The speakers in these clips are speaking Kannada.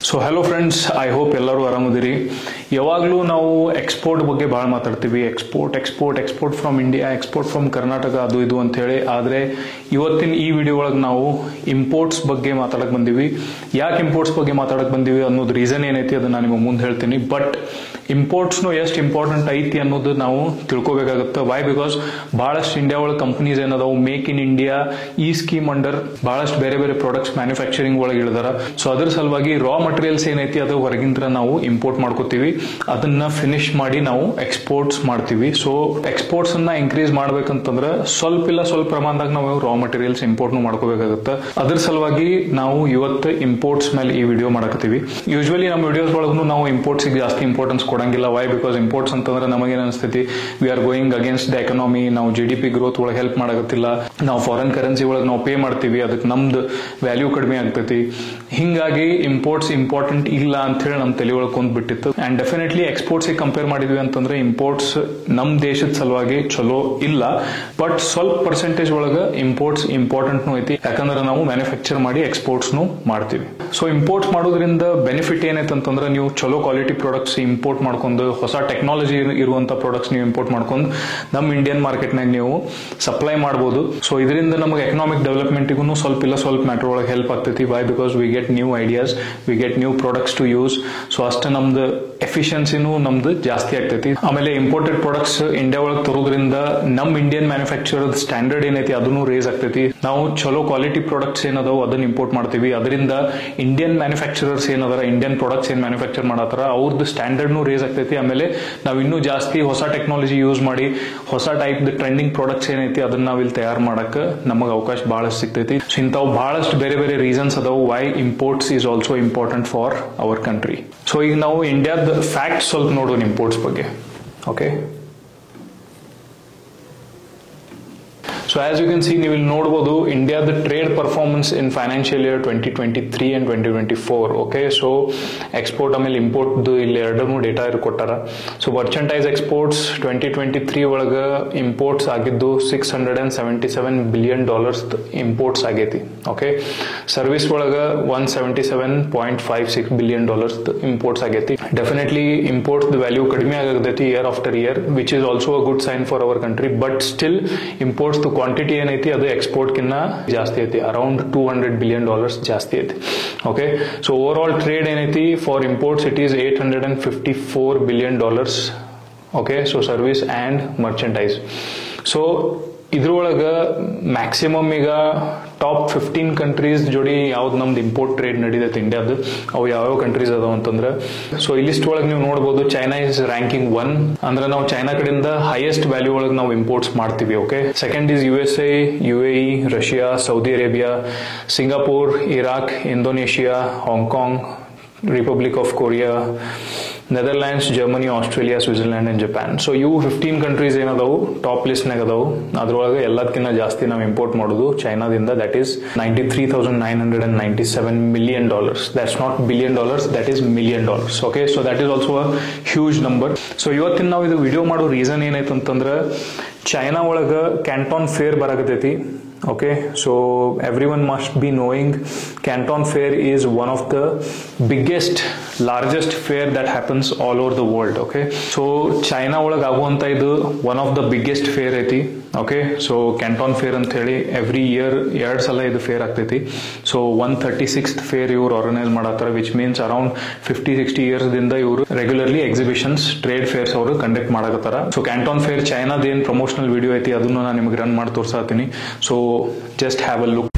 So hello friends, I hope ಎಲ್ಲರೂ ಆರಾಮದಿರಿ. ಯಾವಾಗಲೂ ನಾವು ಎಕ್ಸ್ಪೋರ್ಟ್ ಬಗ್ಗೆ ಭಾಳ ಮಾತಾಡ್ತೀವಿ. Export from India, export from Karnataka, ಅದು ಇದು ಅಂತ ಹೇಳಿ. ಆದರೆ ಇವತ್ತಿನ ಈ ವಿಡಿಯೋ ಒಳಗೆ ನಾವು ಇಂಪೋರ್ಟ್ಸ್ ಬಗ್ಗೆ ಮಾತಾಡಕ್ ಬಂದೀವಿ. ಯಾಕೆ ಇಂಪೋರ್ಟ್ಸ್ ಬಗ್ಗೆ ಮಾತಾಡಕ್ ಬಂದೀವಿ ಅನ್ನೋದು ರೀಸನ್ ಏನೈತಿ ಅದನ್ನ ನಾನು ನಿಮಗೆ ಮುಂದೆ ಹೇಳ್ತೀನಿ. ಬಟ್ ಇಂಪೋರ್ಟ್ಸ್ನು ಎಷ್ಟು ಇಂಪಾರ್ಟೆಂಟ್ ಐತಿ ಅನ್ನೋದು ನಾವು ತಿಳ್ಕೊಬೇಕಾಗುತ್ತೆ. ವೈ? ಬಿಕಾಸ್ ಬಹಳಷ್ಟು ಇಂಡಿಯಾ ಒಳಗೆ ಕಂಪನೀಸ್ ಏನದಾವು ಮೇಕ್ ಇನ್ ಇಂಡಿಯಾ ಈ ಸ್ಕೀಮ್ ಅಂಡರ್ ಬಹಳಷ್ಟು ಬೇರೆ ಬೇರೆ ಪ್ರಾಡಕ್ಟ್ಸ್ ಮ್ಯಾನುಫ್ಯಾಕ್ಚರಿಂಗ್ ಒಳಗೆ ಇಳಿದಾರ. ಸೊ ಅದ್ರ ಸಲುವಾಗಿ ರಾ ಮಟೀರಿಯಲ್ಸ್ ಏನೈತಿ ಅದು ಹೊರಗಿಂದ ನಾವು ಇಂಪೋರ್ಟ್ ಮಾಡ್ಕೋತೀವಿ, ಅದನ್ನ ಫಿನಿಶ್ ಮಾಡಿ ನಾವು ಎಕ್ಸ್ಪೋರ್ಟ್ಸ್ ಮಾಡ್ತೀವಿ. ಸೊ ಎಕ್ಸ್ಪೋರ್ಟ್ಸ್ ಅನ್ನ ಇನ್ಕ್ರೀಸ್ ಮಾಡ್ಬೇಕಂತಂದ್ರೆ ಸ್ವಲ್ಪ ಪ್ರಮಾಣದಾಗ ನಾವು ರಾ ಮಟೀರಿಯಲ್ಸ್ ಇಂಪೋರ್ಟ್ ಮಾಡ್ಕೋಬೇಕಾಗುತ್ತೆ. ಅದ್ರ ಸಲುವಾಗಿ ನಾವು ಇವತ್ತು ಇಂಪೋರ್ಟ್ಸ್ ಮೇಲೆ ಈ ವಿಡಿಯೋ ಮಾಡಕತ್ತೀವಿ. ಯೂಶುವಲಿ ನಮ್ಮ ವಿಡಿಯೋಸ್ ಒಳಗೂ ನಾವು ಇಂಪೋರ್ಟ್ಸ್ ಜಾಸ್ತಿ ಇಂಪಾರ್ಟೆನ್ಸ್ ಕೊಡಂಗಿಲ್ಲ. ವೈ? ಬಿಕಾಸ್ ಇಂಪೋರ್ಟ್ಸ್ ಅಂತಂದ್ರೆ ನಮಗೇನು ಅನಿಸ್ತೈತಿ, V are going against the economy, ನಾವು GDP ಗ್ರೋತ್ ಒಳಗೆ ಹೆಲ್ಪ್ ಮಾಡಕತ್ತಿಲ್ಲ, ನಾವು ಫಾರಿನ್ ಕರೆನ್ಸಿ ಒಳಗೆ ನಾವು ಪೇ ಮಾಡ್ತೀವಿ, ಅದಕ್ಕೆ ನಮ್ದು ವ್ಯಾಲ್ಯೂ ಕಡಿಮೆ ಆಗ್ತೈತಿ. ಹಿಂಗಾಗಿ ಇಂಪೋರ್ಟ್ಸ್ ಇಂಪಾರ್ಟೆಂಟ್ ಇಲ್ಲ ಅಂತ ಹೇಳಿ ನಮ್ಮ ತಲೆ ಒಳಗೆ ಕುಂದ್ಬಿಟ್ಟಿತ್ತು. ಅಂಡ್ ಡೆಫಿನೆಟ್ಲಿ ಎಕ್ಸ್ಪೋರ್ಟ್ಸ್ ಕಂಪೇರ್ ಮಾಡಿದ್ವಿ ಅಂತಂದ್ರೆ ಇಂಪೋರ್ಟ್ಸ್ ನಮ್ಮ ದೇಶದ ಸಲುವಾಗಿ ಚಲೋ ಇಲ್ಲ. ಬಟ್ ಸ್ವಲ್ಪ ಪರ್ಸೆಂಟೇಜ್ ಒಳಗೆ ಇಂಪೋರ್ಟ್ಸ್ ಇಂಪಾರ್ಟೆಂಟ್ ಐತಿ, ಯಾಕಂದ್ರೆ ನಾವು ಮ್ಯಾನುಫ್ಯಾಕ್ಚರ್ ಮಾಡಿ ಎಕ್ಸ್ಪೋರ್ಟ್ಸ್ ಮಾಡ್ತೀವಿ. ಸೊ ಇಂಪೋರ್ಟ್ಸ್ ಮಾಡೋದ್ರಿಂದ ಬೆನಿಫಿಟ್ ಏನೈತೆ ಅಂತಂದ್ರೆ ನೀವು ಚಲೋ ಕ್ವಾಲಿಟಿ ಪ್ರಾಡಕ್ಟ್ಸ್ ಇಂಪೋರ್ಟ್ ಮಾಡ್ಕೊಂಡು, ಹೊಸ ಟೆಕ್ನಾಲಜಿ ಇರುವಂತ ಪ್ರಾಡಕ್ಟ್ಸ್ ನೀವು ಇಂಪೋರ್ಟ್ ಮಾಡ್ಕೊಂಡು ನಮ್ಮ ಇಂಡಿಯನ್ ಮಾರ್ಕೆಟ್ನಾಗ ನೀವು ಸಪ್ಲೈ ಮಾಡಬಹುದು. ಸೊ ಇದರಿಂದ ನಮಗೆ ಎಕನಾಮಿಕ್ ಡೆವಲಪ್ಮೆಂಟ್ಗೂ ಸ್ವಲ್ಪ ಮ್ಯಾಟರ್ ಒಳಗೆ ಹೆಲ್ಪ್ ಆಗ್ತೈತಿ. Why? Because we get new ideas, we get new products to use. So ಅಷ್ಟು ನಮ್ದು ಎಫಿಷಿಯನ್ಸಿನೂ ನಮ್ದು ಜಾಸ್ತಿ ಆಗ್ತೈತಿ. ಆಮೇಲೆ ಇಂಪೋರ್ಟೆಡ್ ಪ್ರಾಡಕ್ಟ್ಸ್ ಇಂಡಿಯಾ ಒಳಗೆ ತರೋದ್ರಿಂದ ನಮ್ಮ ಇಂಡಿಯನ್ ಮ್ಯಾನುಫ್ಯಾಕ್ಚರ್ ಸ್ಟ್ಯಾಂಡರ್ಡ್ ಏನೈತಿ ಅದನ್ನು ರೇಸ್ ಆಗ್ತೈತಿ. ನಾವು ಚಲೋ ಕ್ವಾಲಿಟಿ ಪ್ರಾಡಕ್ಟ್ಸ್ ಏನದಾವು ಅದನ್ನ ಇಂಪೋರ್ಟ್ ಮಾಡ್ತೀವಿ. ಅದರಿಂದ ಇಂಡಿಯನ್ ಮ್ಯಾನುಫ್ಯಾಕ್ಚರರ್ಸ್ ಏನದಾರ, ಇಂಡಿಯನ್ ಪ್ರಾಡಕ್ಟ್ಸ್ ಏನ್ ಮ್ಯಾನುಫ್ಯಾಕ್ಚರ್ ಮಾಡತ್ತಾರ ಅವ್ರದ್ದು ಸ್ಟ್ಯಾಂಡರ್ಡ್ನು ರೇಸ್ ಆಗ್ತೈತಿ. ಆಮೇಲೆ ನಾವು ಇನ್ನೂ ಜಾಸ್ತಿ ಹೊಸ ಟೆಕ್ನಾಲಜಿ ಯೂಸ್ ಮಾಡಿ ಹೊಸ ಟೈಪ್ ಟ್ರೆಂಡಿಂಗ್ ಪ್ರಾಡಕ್ಟ್ಸ್ ಏನೈತಿ ಅದನ್ನ ನಾವ್ ಇಲ್ಲಿ ತಯಾರು ಮಾಡಕ್ ನಮಗೆ ಅವಕಾಶ ಬಹಳಷ್ಟು ಸಿಗ್ತೈತಿ. ಸೊ ಇಂಥವು ಬಹಳಷ್ಟು ಬೇರೆ ಬೇರೆ ರೀಸನ್ಸ್ ಅದಾವು why imports is also important for our country. So ಈಗ ನಾವು ಇಂಡಿಯಾದ ಫ್ಯಾಕ್ಟ್ ಸ್ವಲ್ಪ ನೋಡೋಣ ಇಂಪೋರ್ಟ್ಸ್ ಬಗ್ಗೆ. Okay, so as you can see, ನೀವು ಇಲ್ಲಿ ನೋಡಬಹುದು ಇಂಡಿಯಾದ trade performance in financial year 2023 and 2024. Okay, so export ಆಮೇಲೆ ಇಂಪೋರ್ಟ್ ಇಲ್ಲಿ ಎರಡನ್ನೂ ಡೇಟಾ ಕೊಟ್ಟಾರ. ಸೊ ಮರ್ಚೆಂಟೈಸ್ ಎಕ್ಸ್ಪೋರ್ಟ್ಸ್ 2023 ಒಳಗ ಇಂಪೋರ್ಟ್ಸ್ ಆಗಿದ್ದು $677 billion ಇಂಪೋರ್ಟ್ಸ್ ಆಗೈತಿ. ಓಕೆ, ಸರ್ವಿಸ್ ಒಳಗ $177.56 billion ಇಂಪೋರ್ಟ್ಸ್ ಆಗೈತಿ. ಡೆಫಿನೆಟ್ಲಿ ಇಂಪೋರ್ಟ್ಸ್ ವ್ಯಾಲ್ಯೂ ಕಡಿಮೆ ಆಗತೈತಿ year after year, which is also a good sign for our country. But still imports quantity ಏನೈತಿ ಅದು ಎಕ್ಸ್ಪೋರ್ಟ್ ಕಿನ್ನ ಜಾಸ್ತಿ ಐತಿ, ಅರೌಂಡ್ $200 billion ಜಾಸ್ತಿ ಐತಿ. Okay, so overall trade ಏನೈತಿ for imports it is $854 billion. Okay, so service and merchandise. So ಇದ್ರೊಳಗ ಮ್ಯಾಕ್ಸಿಮಮ್ ಈಗ ಟಾಪ್ 15 ಕಂಟ್ರೀಸ್ ಜೋಡಿ ಯಾವ್ದು ನಮ್ದು ಇಂಪೋರ್ಟ್ ಟ್ರೇಡ್ ನಡೀತೈತೆ ಇಂಡಿಯಾದ, ಅವು ಯಾವ ಕಂಟ್ರೀಸ್ ಅದಾವ ಅಂತಂದ್ರೆ, ಸೊ ಈ ಲಿಸ್ಟ್ ಒಳಗೆ ನೀವು ನೋಡಬಹುದು ಚೈನಾ ಇಸ್ ರ್ಯಾಂಕಿಂಗ್ 1, ಅಂದ್ರೆ ನಾವು ಚೈನಾ ಕಡೆಯಿಂದ ಹೈಯೆಸ್ಟ್ ವ್ಯಾಲ್ಯೂ ಒಳಗೆ ನಾವು ಇಂಪೋರ್ಟ್ಸ್ ಮಾಡ್ತೀವಿ. Okay, second is USA, UAE, Russia, Saudi Arabia, Singapore, Iraq, Indonesia, Hong Kong, republic of Korea, Netherlands, Germany, Australia, Switzerland and Japan. So ಇವು 15 ಕಂಟ್ರೀಸ್ ಏನದಾವು ಟಾಪ್ ಲಿಸ್ಟ್ ನಾಗ ಅದಾವು. ಅದ್ರೊಳಗೆ ಎಲ್ಲದಕ್ಕಿಂತ ಜಾಸ್ತಿ ನಾವು ಇಂಪೋರ್ಟ್ ಮಾಡೋದು ಚೈನಾದಿಂದ. That is $93,997 million. That's not $billion, that is $1 million. Okay, so that is also a huge number. So ಇವತ್ತಿನ ನಾವು ಇದು ವಿಡಿಯೋ ಮಾಡೋ ರೀಸನ್ ಏನಾಯ್ತು ಅಂತಂದ್ರೆ, ಚೈನಾ ಒಳಗ ಕ್ಯಾಂಟೋನ್ fair ಬರಾಕತೈತಿ. Okay, so everyone must be knowing Canton Fair is one of the largest fair that happens all over the world. Okay, so China ಒಳಗೆ ಆಗುವಂತ ಇದು one of the biggest fair ಐತಿ. ಓಕೆ, ಸೊ ಕ್ಯಾಂಟೋನ್ ಫೇರ್ ಅಂತ ಹೇಳಿ ಎವ್ರಿ ಇಯರ್ 2 ಸಲ ಇದು ಫೇರ್ ಆಗ್ತೈತಿ. ಸೊ 136th ಫೇರ್ ಇವ್ರು ಆರ್ಗನೈಸ್ ಮಾಡತ್ತಾರ, ವಿಚ್ ಮೀನ್ಸ್ ಅರೌಂಡ್ 50-60 years ದಿಂದ ಇವರು ರೆಗ್ಯುಲರ್ಲಿ ಎಕ್ಸಿಬಿಷನ್ಸ್, ಟ್ರೇಡ್ ಫೇರ್ಸ್ ಅವರು ಕಂಡಕ್ಟ್ ಮಾಡಕತ್ತಾರ. ಸೊ ಕ್ಯಾಂಟೋನ್ ಫೇರ್ ಚೈನಾದ ಏನ್ ಪ್ರಮೋಷನಲ್ ವಿಡಿಯೋ ಐತಿ ಅದನ್ನು ನಾನು ನಿಮಗೆ ರನ್ ಮಾಡಿ ತೋರ್ಸಾತೀನಿ. So just have a look.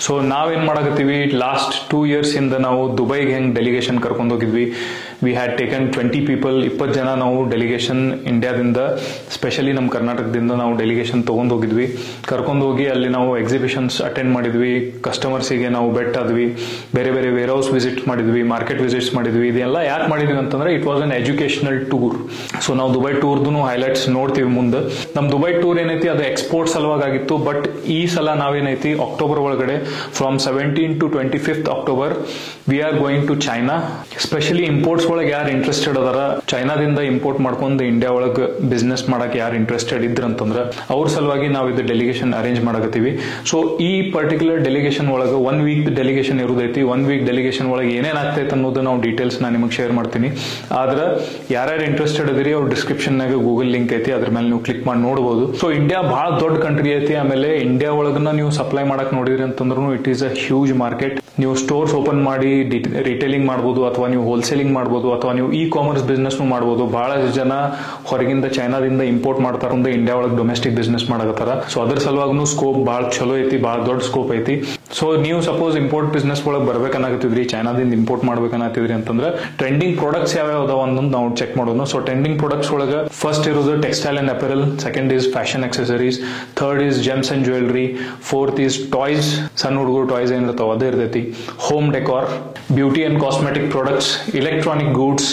So ನಾವೇನ್ ಮಾಡಕತ್ತೀವಿ, ಲಾಸ್ಟ್ 2 years ಇಂದ ನಾವು ದುಬೈಗೆ ಹೆಂಗ್ ಡೆಲಿಗೇಷನ್ ಕರ್ಕೊಂಡು ಹೋಗಿದ್ವಿ. ವಿ ಹ್ಯಾಡ್ ಟೇಕನ್ 20 ಪೀಪಲ್, 20 ಜನ ನಾವು ಡೆಲಿಗೇಷನ್ ಇಂಡಿಯಾದಿಂದ, ಸ್ಪೆಷಲಿ ನಮ್ಮ ಕರ್ನಾಟಕದಿಂದ ನಾವು ಡೆಲಿಗೇಷನ್ ತಗೊಂಡ್ ಹೋಗಿದ್ವಿ. ಕರ್ಕೊಂಡು ಹೋಗಿ ಅಲ್ಲಿ ನಾವು ಎಕ್ಸಿಬಿಷನ್ಸ್ ಅಟೆಂಡ್ ಮಾಡಿದ್ವಿ, ಕಸ್ಟಮರ್ಸಿಗೆ ನಾವು ಬೆಟ್ ಆದ್ವಿ, ಬೇರೆ ಬೇರೆ ವೇರ್ ಹೌಸ್ ವಿಸಿಟ್ ಮಾಡಿದ್ವಿ, ಮಾರ್ಕೆಟ್ ವಿಸಿಟ್ಸ್ ಮಾಡಿದ್ವಿ. ಇದೆಲ್ಲ ಯಾಕೆ ಮಾಡಿದ್ವಿ ಅಂತಂದ್ರೆ it was an educational tour. So ನಾವು ದುಬೈ ಟೂರ್ದು ಹೈಲೈಟ್ಸ್ ನೋಡ್ತೀವಿ ಮುಂದೆ. ನಮ್ ದುಬೈ ಟೂರ್ ಏನೈತಿ ಅದು ಎಕ್ಸ್ಪೋರ್ಟ್ ಸಲುವಾಗಿತ್ತು. ಬಟ್ ಈ ಸಲ ನಾವೇನೈತಿ ಅಕ್ಟೋಬರ್ ಒಳಗಡೆ from 17 to 25th October we are going to China. Specially imports ಒಳಗೆ ಯಾರು ಇಂಟ್ರೆಸ್ಟೆಡ್ ಅದಾರ, ಚೈನಾದಿಂದ ಇಂಪೋರ್ಟ್ ಮಾಡ್ಕೊಂಡು ಇಂಡಿಯಾ ಒಳಗೆ ಬಿಸ್ನೆಸ್ ಮಾಡಕ್ಕೆ ಯಾರು ಇಂಟ್ರೆಸ್ಟೆಡ್ ಇದ್ರಂತಂದ್ರ ಅವ್ರ ಸಲುವಾಗಿ ನಾವು ಇದು ಡೆಲಿಗೇಷನ್ ಅರೇಂಜ್ ಮಾಡಕತ್ತೀವಿ. ಸೊ ಈ ಪರ್ಟಿಕ್ಯುಲರ್ ಡೆಲಿಗೇಷನ್ ಒಳಗೆ 1 week ಡೆಲಿಗೇಷನ್ ಇರುದೈತಿ. 1 week ಡೆಲಿಗೇಷನ್ ಒಳಗೆ ಏನೇನ್ ಆಗ್ತೈತೆ ಅನ್ನೋದು ನಾವು ಡೀಟೇಲ್ಸ್ ನಾನು ನಿಮಗೆ ಶೇರ್ ಮಾಡ್ತೀನಿ. ಆದ್ರೆ ಯಾರ್ಯಾರು ಇಂಟ್ರೆಸ್ಟೆಡ್ ಇದೀರಿ ಅವ್ರ ಡಿಸ್ಕ್ರಿಪ್ಷನ್ ನಾಗ ಗೂಗಲ್ ಲಿಂಕ್ ಐತಿ, ಅದ್ರ ಮೇಲೆ ನೀವು ಕ್ಲಿಕ್ ಮಾಡಿ ನೋಡಬಹುದು. ಸೊ ಇಂಡಿಯಾ ಬಹಳ ದೊಡ್ಡ ಕಂಟ್ರಿ ಐತಿ. ಆಮೇಲೆ ಇಂಡಿಯಾ ಒಳಗನ್ನ ನೀವು ಸಪ್ಲೈ ಮಾಡಕ್ ನೋಡಿದ್ರಿ ಅಂತಂದ್ರೂ it is a huge market. ನೀವು ಸ್ಟೋರ್ಸ್ ಓಪನ್ ಮಾಡಿ ರಿಟೇಲಿಂಗ್ ಮಾಡಬಹುದು, ಅಥವಾ ನೀವು ಹೋಲ್ಸೇಲಿಂಗ್ ಮಾಡಬಹುದು, ಅಥವಾ ನೀವು ಇ ಕಾಮರ್ಸ್ ಬಿಸ್ನೆಸ್ ಮಾಡಬಹುದು. ಬಹಳ ಜನ ಹೊರಗಿಂದ ಚೈನಾದಿಂದ ಇಂಪೋರ್ಟ್ ಮಾಡ್ತಾರ, ಇಂಡಿಯಾ ಒಳಗೆ ಡೊಮೆಸ್ಟಿಕ್ ಬಿಸ್ನೆಸ್ ಮಾಡಕತ್ತಾರ. ಸೊ ಅದ್ರ ಸಲುವಾಗೂ ಸ್ಕೋಪ್ ಬಹಳ ಚಲೋ ಐತಿ, ಬಹಳ ದೊಡ್ಡ ಸ್ಕೋಪ್ ಐತಿ. ಸೊ ನೀವು ಸಪೋಸ್ ಇಂಪೋರ್ಟ್ ಬಿಸ್ನೆಸ್ ಒಳಗೆ ಬರ್ಬೇಕನ್ನಾಗತ್ತಿದ್ರಿ, ಚೈನಾದಿಂದ ಇಂಪೋರ್ಟ್ ಮಾಡ್ಬೇಕನ್ನತ್ತಿದ್ರಿ ಅಂತಂದ್ರೆ ಟ್ರೆಂಡಿಂಗ್ ಪ್ರಾಡಕ್ಟ್ಸ್ ಯಾವ್ಯಾವ ಅದಾವ ಅನ್ನೋದು ನಾವು ಚೆಕ್ ಮಾಡೋಣ. ಸೊ ಟ್ರೆಂಡಿಂಗ್ ಪ್ರಾಡಕ್ಟ್ಸ್ ಒಳಗೆ ಫಸ್ಟ್ ಇರೋದು textile and apparel, second is fashion accessories, third is gems and jewellery, fourth is toys, ಸಣ್ಣ ಹುಡುಗರು ಟಾಯ್ಸ್ ಏನಿರ್ತಾವ ಅದೇ ಇರ್ತೈತಿ, home decor, beauty and cosmetic products, electronic goods,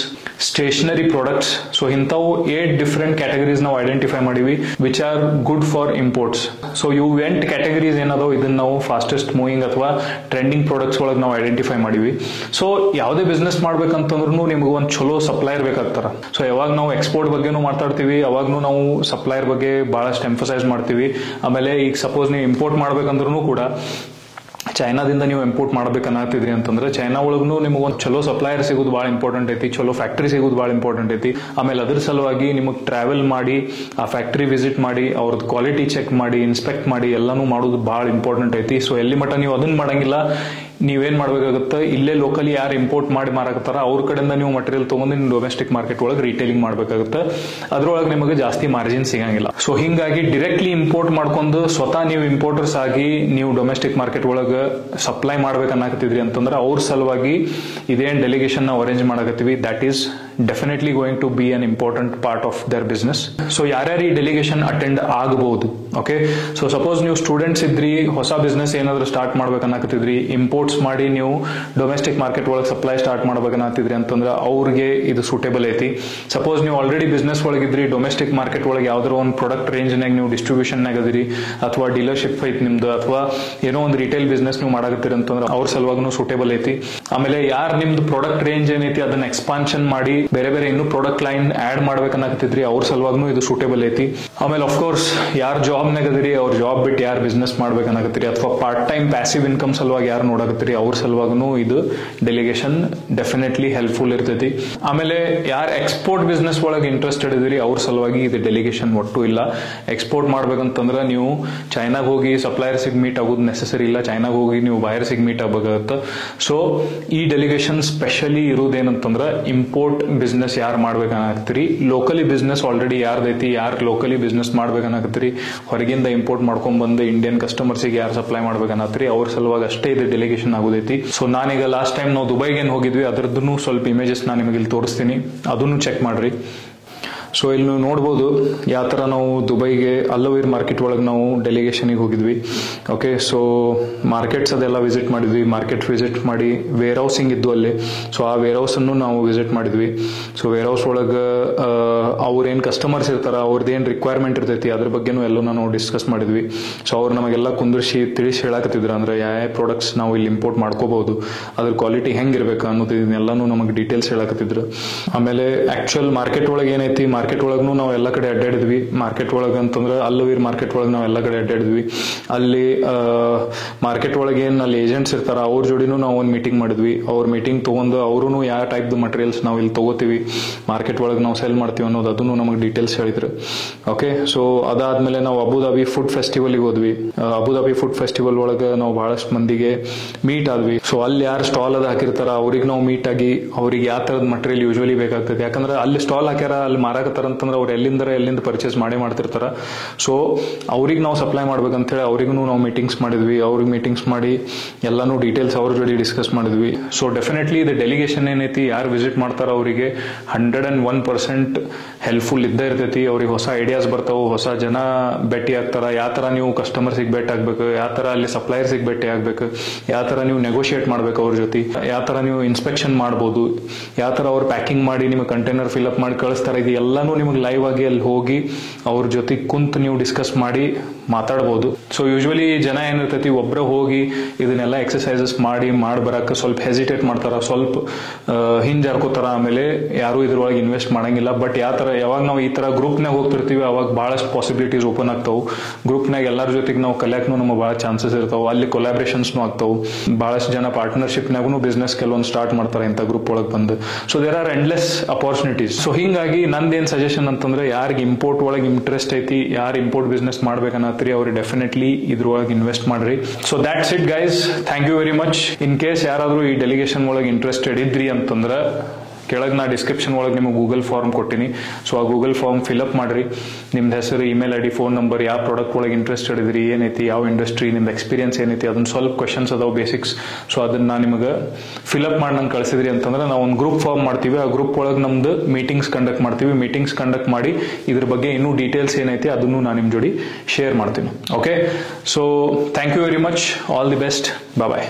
stationery products. So ಇಂಥವು 8 ಡಿಫರೆಂಟ್ ಕ್ಯಾಟಗರೀಸ್ ನಾವು ಐಡೆಂಟಿಫೈ ಮಾಡಿವಿ which are good for imports. So ಇವು 8 ಕ್ಯಾಟಗರೀಸ್ ಏನದಾವ ಇದನ್ನ ನಾವು ಫಾಸ್ಟೆಸ್ಟ್ ಮೂವಿಂಗ್ ಅಥವಾ ಟ್ರೆಂಡಿಂಗ್ ಪ್ರಾಡಕ್ಟ್ಸ್ ಒಳಗೆ ನಾವು ಐಡೆಂಟಿಫೈ ಮಾಡಿವಿ. ಸೊ ಯಾವುದೇ ಬಿಸ್ನೆಸ್ ಮಾಡ್ಬೇಕಂತಂದ್ರೂ ನಿಮ್ಗೆ ಒಂದು ಚಲೋ ಸಪ್ಲೈಯರ್ ಬೇಕಾಗ್ತಾರ. ಸೊ ಯಾವಾಗ ನಾವು ಎಕ್ಸ್ಪೋರ್ಟ್ ಬಗ್ಗೆನೂ ಮಾತಾಡ್ತೀವಿ, ಅವಾಗ್ನು ನಾವು ಸಪ್ಲೈಯರ್ ಬಗ್ಗೆ ಬಹಳಷ್ಟು ಎಂಫಸೈಸ್ ಮಾಡ್ತೀವಿ. ಆಮೇಲೆ ಈಗ ಸಪೋಸ್ ನೀವು ಇಂಪೋರ್ಟ್ ಮಾಡ್ಬೇಕಂದ್ರೂ ಕೂಡ ಚೈನಾದಿಂದ ನೀವು ಇಂಪೋರ್ಟ್ ಮಾಡ್ಬೇಕನ್ನತ್ತಿದ್ರಿ ಅಂತಂದ್ರೆ ಚೈನಾ ಒಳಗೂ ನಿಮಗೆ ಒಂದು ಚಲೋ ಸಪ್ಲೈಯರ್ ಸಿಗೋದು ಬಹಳ ಇಂಪಾರ್ಟೆಂಟ್ ಐತಿ, ಚಲೋ ಫ್ಯಾಕ್ಟರಿ ಸಿಗೋದು ಬಹಳ ಇಂಪಾರ್ಟೆಂಟ್ ಐತಿ. ಆಮೇಲೆ ಅದ್ರ ಸಲುವಾಗಿ ನಿಮಗೆ ಟ್ರಾವೆಲ್ ಮಾಡಿ ಆ ಫ್ಯಾಕ್ಟರಿ ವಿಸಿಟ್ ಮಾಡಿ ಅವ್ರದ್ದು ಕ್ವಾಲಿಟಿ ಚೆಕ್ ಮಾಡಿ ಇನ್ಸ್ಪೆಕ್ಟ್ ಮಾಡಿ ಎಲ್ಲಾನು ಮಾಡೋದು ಬಹಳ ಇಂಪಾರ್ಟೆಂಟ್ ಐತಿ. ಸೊ ಎಲ್ಲಿ ಮಟ್ಟ ನೀವು ಅದನ್ನ ಮಾಡಂಗಿಲ್ಲ, ನೀವೇನ್ ಮಾಡ್ಬೇಕಾಗುತ್ತೆ, ಇಲ್ಲೇ ಲೋಕಲಿ ಯಾರು ಇಂಪೋರ್ಟ್ ಮಾಡಿ ಮಾರಾಕತ್ತಾರ ಅವ್ರ ಕಡೆಯಿಂದ ನೀವು ಮಟೀರಿಯಲ್ ತಗೊಂಡು ನೀವು ಡೊಮೆಸ್ಟಿಕ್ ಮಾರ್ಕೆಟ್ ಒಳಗೆ ರಿಟೇಲಿಂಗ್ ಮಾಡ್ಬೇಕಾಗುತ್ತೆ. ಅದ್ರೊಳಗೆ ನಿಮಗೆ ಜಾಸ್ತಿ ಮಾರ್ಜಿನ್ ಸಿಗಂಗಿಲ್ಲ. ಸೊ ಹಿಂಗಾಗಿ ಡೈರೆಕ್ಟ್ಲಿ ಇಂಪೋರ್ಟ್ ಮಾಡ್ಕೊಂಡು ಸ್ವತಃ ನೀವು ಇಂಪೋರ್ಟರ್ಸ್ ಆಗಿ ನೀವು ಡೊಮೆಸ್ಟಿಕ್ ಮಾರ್ಕೆಟ್ ಒಳಗೆ ಸಪ್ಲೈ ಮಾಡ್ಬೇಕನ್ನಕತ್ತಿದ್ರಿ ಅಂತಂದ್ರೆ ಅವ್ರ ಸಲುವಾಗಿ ಇದೇನ್ ಡೆಲಿಗೇಷನ್ ನಾವು ಅರೇಂಜ್ ಮಾಡಕತ್ತೀವಿ, that is definitely going to be an important part of their business. So ಯಾರ್ಯಾರು ಈ ಡೆಲಿಗೇಷನ್ ಅಟೆಂಡ್ ಆಗಬಹುದು, ಓಕೆ. ಸೊ ಸಪೋಸ್ ನೀವು ಸ್ಟೂಡೆಂಟ್ಸ್ ಇದ್ರಿ, ಹೊಸ ಬಿಸ್ನೆಸ್ ಏನಾದ್ರು ಸ್ಟಾರ್ಟ್ ಮಾಡ್ಬೇಕನ್ನಕತ್ತಿದ್ರಿ, ಇಂಪೋರ್ಟ್ಸ್ ಮಾಡಿ ನೀವು ಡೊಮೆಸ್ಟಿಕ್ ಮಾರ್ಕೆಟ್ ಒಳಗೆ ಸಪ್ಲೈ ಸ್ಟಾರ್ಟ್ ಮಾಡ್ಬೇಕನ್ನತ್ತಿದ್ರಿ ಅಂತಂದ್ರೆ ಅವ್ರಿಗೆ ಇದು ಸೂಟೇಬಲ್ ಐತಿ. ಸಪೋಸ್ ನೀವು ಆಲ್ರೆಡಿ ಬಿಸ್ನೆಸ್ ಒಳಗಿದ್ರಿ, ಡೊಮೆಸ್ಟಿಕ್ ಮಾರ್ಕೆಟ್ ಒಳಗೆ ಯಾವ್ದಾರ ಒಂದು ಪ್ರಾಡಕ್ಟ್ ರೇಂಜ್ ನಾಗ ನೀವು ಡಿಸ್ಟ್ರಿಬ್ಯೂಷನ್ ನಾಗ ಅದಿರಿ, ಅಥವಾ ಡೀಲರ್ಶಿಪ್ ಐತಿ ನಿಮ್ದು, ಅಥವಾ ಏನೋ ಒಂದು ರಿಟೇಲ್ ಬಿಸ್ನೆಸ್ ನೀವು ಮಾಡಕತ್ತೀರಿ ಅಂತಂದ್ರೆ ಅವ್ರ ಸಲುವಾಗೂ ಸೂಟೇಬಲ್ ಐತಿ. ಆಮೇಲೆ ಯಾರು ನಿಮ್ದು ಪ್ರಾಡಕ್ಟ್ ರೇಂಜ್ ಏನೈತಿ ಅದನ್ನ ಎಕ್ಸ್ಪಾನ್ಷನ್ ಮಾಡಿ ಬೇರೆ ಬೇರೆ ಇನ್ನೂ ಪ್ರಾಡಕ್ಟ್ ಲೈನ್ ಆಡ್ ಮಾಡ್ಬೇಕನ್ನಕತ್ತಿದ್ರಿ ಅವ್ರ ಸಲುವಾಗೂ ಇದು ಸೂಟೇಬಲ್ ಐತಿ. ಆಮೇಲೆ ಅಫ್ಕೋರ್ಸ್ ಯಾರು ಜಾಬ್ ನಾಗ ಅದಿರಿ, ಅವ್ರ ಜಾಬ್ ಬಿಟ್ಟು ಯಾರು ಬಿಸ್ನೆಸ್ ಮಾಡ್ಬೇಕನ್ನಕತ್ತೀರಿ, ಅಥವಾ ಪಾರ್ಟ್ ಟೈಮ್ ಪ್ಯಾಸಿವ್ ಇನ್ಕಮ್ ಸಲುವಾಗಿ ಯಾರು ನೋಡಕತ್ತೀರಿ ಅವ್ರ ಸಲುವಾಗೂ ಇದು ಡೆಲಿಗೇಷನ್ ಡೆಫಿನೆಟ್ಲಿ ಹೆಲ್ಪ್ಫುಲ್ ಇರ್ತೈತಿ. ಆಮೇಲೆ ಯಾರು ಎಕ್ಸ್ಪೋರ್ಟ್ ಬಿಸ್ನೆಸ್ ಒಳಗೆ ಇಂಟ್ರೆಸ್ಟೆಡ್ ಇದೀರಿ ಅವ್ರ ಸಲುವಾಗಿ ಇದು ಡೆಲಿಗೇಷನ್ ಒಟ್ಟು ಇಲ್ಲ. ಎಕ್ಸ್ಪೋರ್ಟ್ ಮಾಡ್ಬೇಕಂತಂದ್ರೆ ನೀವು ಚೈನಾಗ ಹೋಗಿ ಸಪ್ಲೈಯರ್ ಸಿಗ್ ಮೀಟ್ ಆಗೋದು ನೆಸೆಸರಿ ಇಲ್ಲ, ಚೈನಾಗ ಹೋಗಿ ನೀವು ಬಯರ್ ಸಿಗ್ ಮೀಟ್ ಆಗಬೇಕಾಗುತ್ತೆ. ಸೊ ಈ ಡೆಲಿಗೇಷನ್ ಸ್ಪೆಷಲಿ ಇರುವುದೇನಂತಂದ್ರೆ ಇಂಪೋರ್ಟ್ ಬಿಸ್ನೆಸ್ ಯಾರು ಮಾಡ್ಬೇಕನ್ನಕತ್ತೀರಿ, ಲೋಕಲಿ ಬಿಸ್ನೆಸ್ ಆಲ್ರೆಡಿ ಯಾರ್ದೈತಿ, ಯಾರು ಲೋಕಲಿ ಬಿಸ್ನೆಸ್ ಮಾಡ್ಬೇಕನ್ನಕತ್ತೀರಿ, ಹೊರಗಿಂದ ಇಂಪೋರ್ಟ್ ಮಾಡ್ಕೊಂಡ್ ಬಂದು ಇಂಡಿಯನ್ ಕಸ್ಟಮರ್ಸಿಗೆ ಯಾರು ಸಪ್ಲೈ ಮಾಡ್ಬೇಕನ್ನತ್ತೀರಿ ಅವ್ರ ಸಲುವಾಗಿ ಅಷ್ಟೇ ಇದು ಡೆಲಿಗೇಷನ್ ಆಗೋದೈತಿ. ಸೊ ನಾನೀಗ ಲಾಸ್ಟ್ ಟೈಮ್ ನಾವು ದುಬೈಗೆ ಏನ್ ಹೋಗಿದ್ವಿ ಅದರದ್ದು ಸ್ವಲ್ಪ ಇಮೇಜಸ್ ನಾನು ನಿಮಗೆ ಇಲ್ಲಿ ತೋರಿಸ್ತೀನಿ, ಅದನ್ನು ಚೆಕ್ ಮಾಡ್ರಿ. ಸೊ ಇಲ್ಲಿ ನೀವು ನೋಡ್ಬೋದು ಯಾವ ತರ ನಾವು ದುಬೈಗೆ ಅಲ್ಲವೀರ್ ಮಾರ್ಕೆಟ್ ಒಳಗೆ ನಾವು ಡೆಲಿಗೇಷನ್ಗೆ ಹೋಗಿದ್ವಿ. ಓಕೆ, ಸೊ ಮಾರ್ಕೆಟ್ಸ್ ಅದೆಲ್ಲ ವಿಸಿಟ್ ಮಾಡಿದ್ವಿ. ಮಾರ್ಕೆಟ್ ವಿಸಿಟ್ ಮಾಡಿ ವೇರ್ ಹೌಸಿಂಗ್ ಇದ್ದು ಅಲ್ಲಿ. ಸೊ ಆ ವೇರ್ ಹೌಸ್ ಅನ್ನು ನಾವು ವಿಸಿಟ್ ಮಾಡಿದ್ವಿ. ಸೊ ವೇರ್ ಹೌಸ್ ಒಳಗೆ ಅವ್ರೇನ್ ಕಸ್ಟಮರ್ಸ್ ಇರ್ತಾರ, ಅವ್ರದ್ದೇನ್ ರಿಕ್ವೈರ್ಮೆಂಟ್ ಇರ್ತೈತಿ ಅದ್ರ ಬಗ್ಗೆನೂ ಎಲ್ಲ ನಾವು ಡಿಸ್ಕಸ್ ಮಾಡಿದ್ವಿ. ಸೊ ಅವ್ರು ನಮಗೆಲ್ಲ ಕುಂದರ್ಸಿ ತಿಳಿಸಿ ಹೇಳಕತ್ತಿದ್ರು, ಅಂದ್ರೆ ಯಾವ ಪ್ರಾಡಕ್ಟ್ಸ್ ನಾವು ಇಲ್ಲಿ ಇಂಪೋರ್ಟ್ ಮಾಡ್ಕೋಬಹುದು, ಅದ್ರ ಕ್ವಾಲಿಟಿ ಹೆಂಗಿರ್ಬೇಕು ಅನ್ನೋದು ಇದನ್ನೆಲ್ಲಾನು ನಮಗೆ ಡೀಟೇಲ್ಸ್ ಹೇಳಕತ್ತಿದ್ರು. ಆಮೇಲೆ ಆಕ್ಚುಯಲ್ ಮಾರ್ಕೆಟ್ ಒಳಗೆ ಏನೈತಿ, ಮಾರ್ಕೆಟ್ ಒಳಗೂ ನಾವು ಎಲ್ಲ ಕಡೆ ಅಡ್ಡಾಡಿದ್ವಿ. ಮಾರ್ಕೆಟ್ ಒಳಗೆ ಅಂತಂದ್ರೆ ಅಲ್ಲವೀರ್ ಮಾರ್ಕೆಟ್ ಒಳಗೆ ನಾವು ಎಲ್ಲ ಕಡೆ ಅಡ್ಡಾಡಿದ್ವಿ. ಅಲ್ಲಿ ಮಾರ್ಕೆಟ್ ಒಳಗೆ ಏನ್ ಅಲ್ಲಿ ಏಜೆಂಟ್ಸ್ ಇರ್ತಾರ ಅವ್ರ ಜೋಡಿನೂ ನಾವು ಒಂದು ಮೀಟಿಂಗ್ ಮಾಡಿದ್ವಿ. ಅವ್ರ ಮೀಟಿಂಗ್ ತಗೊಂಡು ಅವರು ಯಾವ ಟೈಪ್ ಮಟೀರಿಯಲ್ಸ್ ನಾವು ಇಲ್ಲಿ ತಗೋತೀವಿ, ಮಾರ್ಕೆಟ್ ಒಳಗೆ ನಾವು ಸೆಲ್ ಮಾಡ್ತೀವಿ ಅನ್ನೋದು ಅದನ್ನು ನಮಗೆ ಡೀಟೇಲ್ಸ್ ಹೇಳಿದ್ರು. ಓಕೆ, ಸೊ ಅದಾದ್ಮೇಲೆ ನಾವು ಅಬುದಾಬಿ ಫುಡ್ ಫೆಸ್ಟಿವಲ್ ಹೋದ್ವಿ. ಅಬುದಾಬಿ ಫುಡ್ ಫೆಸ್ಟಿವಲ್ ಒಳಗೆ ನಾವು ಬಹಳಷ್ಟು ಮಂದಿಗೆ ಮೀಟ್ ಆದ್ವಿ. ಸೊ ಅಲ್ಲಿ ಯಾರು ಸ್ಟಾಲ್ ಅದ ಹಾಕಿರ್ತಾರ ಅವ್ರಿಗೆ ನಾವು ಮೀಟ್ ಆಗಿ ಅವ್ರಿಗೆ ಯಾವ ತರದ ಮಟೀರಿಯಲ್ ಯೂಶುವಲಿ ಬೇಕಾಗ್ತದೆ, ಯಾಕಂದ್ರೆ ಅಲ್ಲಿ ಸ್ಟಾಲ್ ಹಾಕ್ಯಾರ ಅಲ್ಲಿ ಮಾರಾಕ ಮಾಡಕತ್ತಾರ ಅಂತಂದ್ರೆ ಅವ್ರು ಎಲ್ಲಿಂದ ಪರ್ಚೇಸ್ ಮಾಡ್ತಿರ್ತಾರ. ಸೊ ಅವ್ರಿಗೆ ನಾವು ಸಪ್ಲೈ ಮಾಡ್ಬೇಕಂತೇಳಿ ಅವ್ರಿಗೂ ನಾವು ಮೀಟಿಂಗ್ಸ್ ಮಾಡಿದ್ವಿ. ಅವ್ರಿಗೆ ಮೀಟಿಂಗ್ಸ್ ಮಾಡಿ ಎಲ್ಲಾನು ಡೀಟೇಲ್ಸ್ ಅವ್ರ ಜೊತೆ ಡಿಸ್ಕಸ್ ಮಾಡಿದ್ವಿ. ಸೊ ಡೆಫಿನೆಟ್ಲಿ ಇದು ಡೆಲಿಗೇಷನ್ ಏನೈತಿ, ಯಾರು ವಿಸಿಟ್ ಮಾಡ್ತಾರ ಅವರಿಗೆ 101% ಹೆಲ್ಪ್ಫುಲ್ ಇದ್ದೇ ಇರ್ತೈತಿ. ಅವ್ರಿಗೆ ಹೊಸ ಐಡಿಯಾಸ್ ಬರ್ತಾವ, ಹೊಸ ಜನ ಭೇಟಿ ಆಗ್ತಾರ. ಯಾವ ತರ ನೀವು ಕಸ್ಟಮರ್ಸಿಗೆ ಭೇಟಿ ಆಗ್ಬೇಕು, ಯಾವ ತರ ಅಲ್ಲಿ ಸಪ್ಲೈಯರ್ಸಿಗೆ ಭೇಟಿ ಆಗ್ಬೇಕು, ಯಾವ ತರ ನೀವು ನೆಗೋಷಿಯೇಟ್ ಮಾಡ್ಬೇಕು ಅವ್ರ ಜೊತೆ, ಯಾವ ತರ ನೀವು ಇನ್ಸ್ಪೆಕ್ಷನ್ ಮಾಡ್ಬೋದು, ಯಾವ ತರ ಅವ್ರು ಪ್ಯಾಕಿಂಗ್ ಮಾಡಿ ನಿಮಗೆ ಕಂಟೈನರ್ ಫಿಲ್ಅಪ್ ಮಾಡಿ ಕಳಿಸ್ತಾರೆ, ಇದು ಎಲ್ಲಾನು ನಿಮಗೆ ಲೈವ್ ಆಗಿ ಅಲ್ಲಿ ಹೋಗಿ ಅವ್ರ ಜೊತೆ ಕುಂತು ನೀವು ಡಿಸ್ಕಸ್ ಮಾಡಿ ಮಾತಾಡಬಹುದು. ಸೊ ಯೂಶುವಲಿ ಜನ ಏನಿರ್ತೈತಿ ಒಬ್ರ ಹೋಗಿ ಇದನ್ನೆಲ್ಲ ಎಕ್ಸರ್ಸೈಸಸ್ ಮಾಡಿ ಬರಕ್ಕೆ ಸ್ವಲ್ಪ ಹೆಸಿಟೇಟ್ ಮಾಡ್ತಾರ, ಸ್ವಲ್ಪ ಹಿಂಜಾರ್ಕೋತಾರ, ಆಮೇಲೆ ಯಾರು ಇದ್ರೊಳಗೆ ಇನ್ವೆಸ್ಟ್ ಮಾಡಂಗಿಲ್ಲ. ಬಟ್ ಯಾವಾಗ ನಾವು ಈ ತರ ಗ್ರೂಪ್ನಾಗ ಹೋಗ್ತಿರ್ತೀವಿ ಅವಾಗ ಬಹಳಷ್ಟು ಪಾಸಿಬಿಲಿಟೀಸ್ ಓಪನ್ ಆಗ್ತಾವು. ಗ್ರೂಪ್ನಾಗ ಎಲ್ಲರ ಜೊತೆಗೆ ನಾವು ಕಲಿಯಾಕನು ನಮಗೆ ಬಹಳ ಚಾನ್ಸಸ್ ಇರ್ತಾವ, ಅಲ್ಲಿ ಕೊಲಾಬ್ರೇಷನ್ಸ್ನು ಆಗ್ತಾವು. ಬಹಳಷ್ಟು ಜನ ಪಾರ್ಟ್ನರ್ಶಿಪ್ನಾಗೂ ಬಿಸ್ನೆಸ್ ಕೆಲವೊಂದು ಸ್ಟಾರ್ಟ್ ಮಾಡ್ತಾರೆ ಇಂಥ ಗ್ರೂಪ್ ಒಳಗೆ ಬಂದು. So there are endless opportunities. So ಹಿಂಗಾಗಿ ನಂದೇನ್ ಸಜೆಷನ್ ಅಂತಂದ್ರೆ, ಯಾರಿಗೆ ಇಂಪೋರ್ಟ್ ಒಳಗೆ ಇಂಟ್ರೆಸ್ಟ್ ಐತಿ, ಯಾರು ಇಂಪೋರ್ಟ್ ಬಿಸ್ನೆಸ್ ಮಾಡ್ಬೇಕನ್ನತ್ರಿ ಅವ್ರಿಗೆ ಡೆಫಿನೆಟ್ಲಿ ಇದ್ರೊಳಗೆ ಇನ್ವೆಸ್ಟ್ ಮಾಡ್ರಿ. So that's it guys, thank you very much. In case ಯಾರಾದ್ರೂ ಈ ಡೆಲಿಗೇಷನ್ ಒಳಗೆ ಇಂಟ್ರೆಸ್ಟೆಡ್ ಇದ್ರಿ ಅಂತಂದ್ರೆ ಕೆಳಗೆ ನಾ ಡಿಸ್ಕ್ರಿಪ್ಷನ್ ಒಳಗೆ ನಿಮಗೆ ಗೂಗಲ್ ಫಾರ್ಮ್ ಕೊಟ್ಟಿನಿ. ಸೊ ಆ ಗೂಗಲ್ ಫಾರ್ಮ್ ಫಿಲ್ಅಪ್ ಮಾಡ್ರಿ. ನಿಮ್ದು ಹೆಸರು, ಇಮೇಲ್ ID, ಫೋನ್ ನಂಬರ್, ಯಾವ ಪ್ರಾಡಕ್ಟ್ ಒಳಗೆ ಇಂಟ್ರೆಸ್ಟೆಡ್ ಇದ್ರಿ, ಏನೈತಿ, ಯಾವ ಇಂಡಸ್ಟ್ರಿ, ನಿಮ್ದು ಎಕ್ಸ್ಪೀರಿಯನ್ಸ್ ಏನೈತಿ, ಅದನ್ನ ಸ್ವಲ್ಪ ಕ್ವಶನ್ಸ್ ಅದಾವ ಬೇಸಿಕ್ಸ್. ಸೊ ಅದನ್ನ ನಾ ನಿಮಗೆ ಫಿಲ್ಅಪ್ ಮಾಡಿ ನಂಗೆ ಕಳಿಸಿದ್ರಿ ಅಂತಂದ್ರೆ ನಾವು ಒಂದು ಗ್ರೂಪ್ ಫಾರ್ಮ್ ಮಾಡ್ತೀವಿ. ಆ ಗ್ರೂಪ್ ಒಳಗೆ ನಮ್ದು ಮೀಟಿಂಗ್ಸ್ ಕಂಡಕ್ಟ್ ಮಾಡ್ತೀವಿ. ಮೀಟಿಂಗ್ಸ್ ಕಂಡಕ್ಟ್ ಮಾಡಿ ಇದ್ರ ಬಗ್ಗೆ ಇನ್ನೂ ಡೀಟೇಲ್ಸ್ ಏನೈತಿ ಅದನ್ನು ನಾನು ನಿಮ್ಮ ಜೋಡಿ ಶೇರ್ ಮಾಡ್ತೀನಿ. Okay, so thank you very much. All the best. Bye.